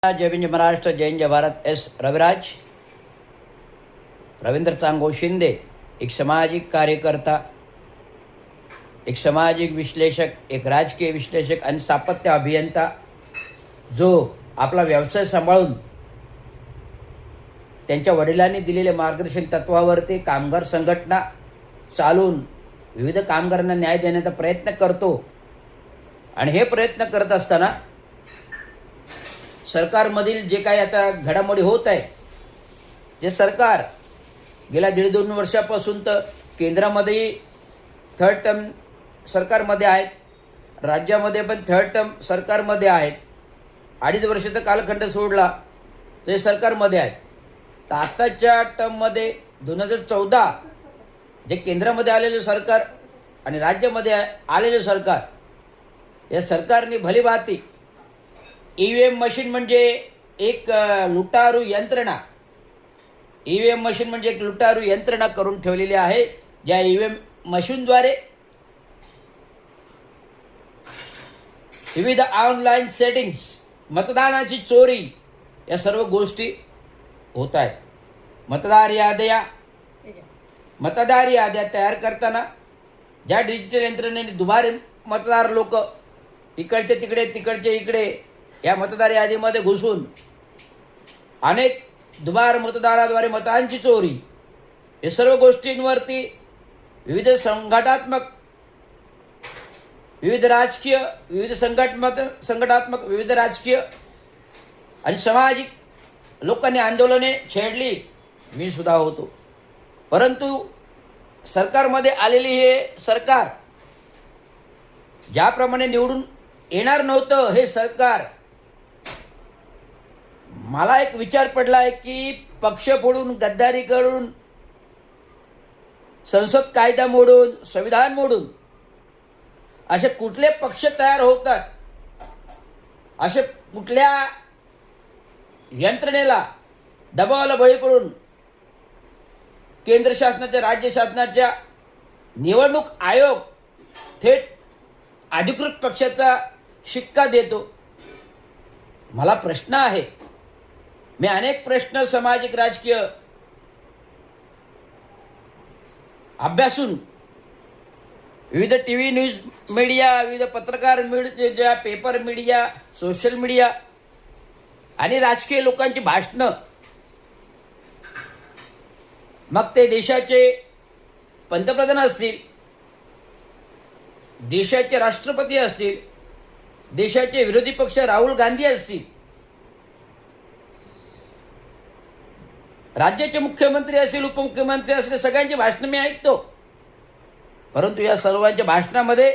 जय भीम, जय महाराष्ट्र, जय हिंद, जय Bharat. S Raviraj, Ravindra Chango Shinde, एक सामाजिक कार्यकर्ता, एक सामाजिक विश्लेषक, एक राजकीय विश्लेषक आणि स्थापत्य अभियंता, जो आपला व्यवसाय सांभाळून त्यांच्या वडिलांनी दिलेले मार्गदर्शन तत्वावरती कामगार संघटना चालून विविध कामगारांना न्याय देण्याचा प्रयत्न करतो. आणि हे प्रयत्न करत असताना सरकारमधील जे काही आता घडामोडी होत आहे, जे सरकार गेल्या 1.5-2 वर्षापासून तर केंद्रामध्ये थर्ड टर्म सरकारमध्ये आहेत, राज्यामध्ये पण थर्ड टर्म सरकारमध्ये आहेत. 2.5 वर्षाचा कालखंड सोडला ते सरकारमध्ये आहेत. तर आत्ताच्या टर्ममध्ये 2014 जे केंद्रामध्ये आलेले सरकार आणि राज्यामध्ये आलेले सरकार, या सरकारने भलीभाती EVM मशीन म्हणजे एक लुटारू यंत्रणा, EVM मशीन म्हणजे एक लुटारू यंत्रणा करून ठेवलेली आहे. ज्या EVM मशीनद्वारे विविध ऑनलाईन सेटिंग्स, मतदानाची चोरी, या सर्व गोष्टी होत आहेत. मतदार याद्या तयार करताना ज्या डिजिटल यंत्रणेने दुबारे मतदार लोक इकडचे तिकडे तिकडचे इकडे या मतदार यादीमध्ये घुसून अनेक दुबार मतदाराद्वारे मतांची चोरी, हे सर्व गोष्टींवरती विविध संघटनात्मक, विविध राजकीय, विविध संघटनात्मक, विविध राजकीय आणि सामाजिक लोकांनी आंदोलने छेडली. मी सुद्धा होतो. परंतु सरकारमध्ये आलेली हे सरकार ज्याप्रमाणे निवडून येणार नव्हतं, हे सरकार, मला एक विचार पडला आहे की पक्ष फोडून, गद्दारी करून, संसद कायदा मोडून, संविधान मोडून असे कुठले पक्ष तयार होतात, असे कुठल्या यंत्रणेला दबावाला बळी पडून केंद्र शासनाच्या, राज्य शासनाच्या निवडणूक आयोग थेट अधिकृत पक्षाचा शिक्का देतो. मला प्रश्न आहे. मी अनेक प्रश्न सामाजिक राजकीय अभ्यासून विविध TV न्यूज मीडिया, विविध पत्रकार media, paper media, social media आणि राजकीय लोकांची भाषणं, मग ते देशाचे पंतप्रधान असतील, देशाचे राष्ट्रपती असतील, देशाचे विरोधी पक्ष राहुल गांधी असतील, राज्याचे मुख्यमंत्री असतील, उपमुख्यमंत्री असतील, सगळ्यांची भाषणं मी ऐकतो. परंतु या सर्वांच्या भाषणामध्ये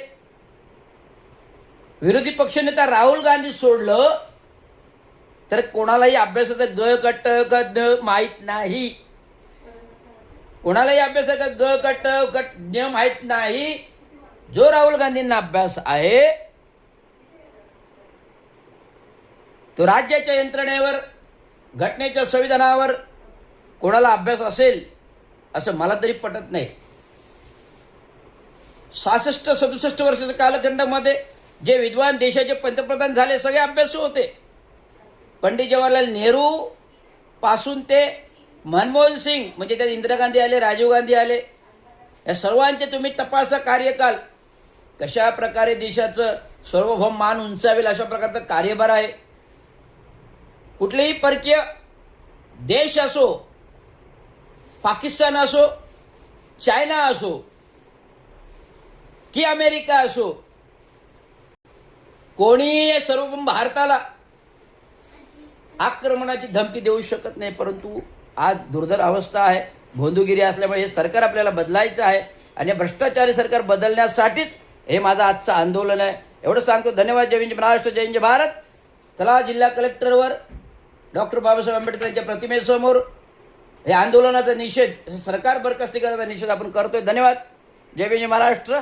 विरोधी पक्षनेता राहुल गांधी सोडलं तर कोणालाही अभ्यासाचा गट माहीत नाही. कोणालाही अभ्यासाचा गट माहीत नाही. जो राहुल गांधींना अभ्यास आहे तो राज्याच्या यंत्रणेवर, घटनेच्या संविधानावर कोणाला अभ्यास असेल असं मला तरी पटत नाही. 66-67 वर्षाच्या कालखंडामध्ये जे विद्वान देशाचे पंतप्रधान झाले, सगळे अभ्यासू होते. पंडित जवाहरलाल नेहरू पासून ते मनमोहन सिंग, म्हणजे त्यात इंदिरा गांधी आले, राजीव गांधी आले, या सर्वांचे तुम्ही तपासा कार्यकाल. कशा प्रकारे देशाचं सार्वभौम मान उंचावेल अशा प्रकारचा कार्यभार आहे. कुठलेही परकीय देश असो, पाकिस्तान असो, चायना असो की अमेरिका असो, कोणी सार्वभौम भारताला आक्रमणाची धमकी देऊ शकत नाही. परंतु आज दुर्धर अवस्था आहे, भोंदूगिरी असल्यामुळे हे सरकार आपल्याला बदलायचं आहे आणि भ्रष्टाचारी सरकार बदलण्यासाठीच हे माझं आजचं आंदोलन आहे. एवढं सांगतो. धन्यवाद. जय हिंद, जय महाराष्ट्र, जय हिंद, जय भारत. चला, जिल्हा कलेक्टरवर डॉक्टर बाबासाहेब आंबेडकरांच्या प्रतिमेसमोर हे आंदोलनाचा निषेध, सरकार बरखास्ती करायचा निषेध आपण करतोय. धन्यवाद. जय भीम, जय महाराष्ट्र.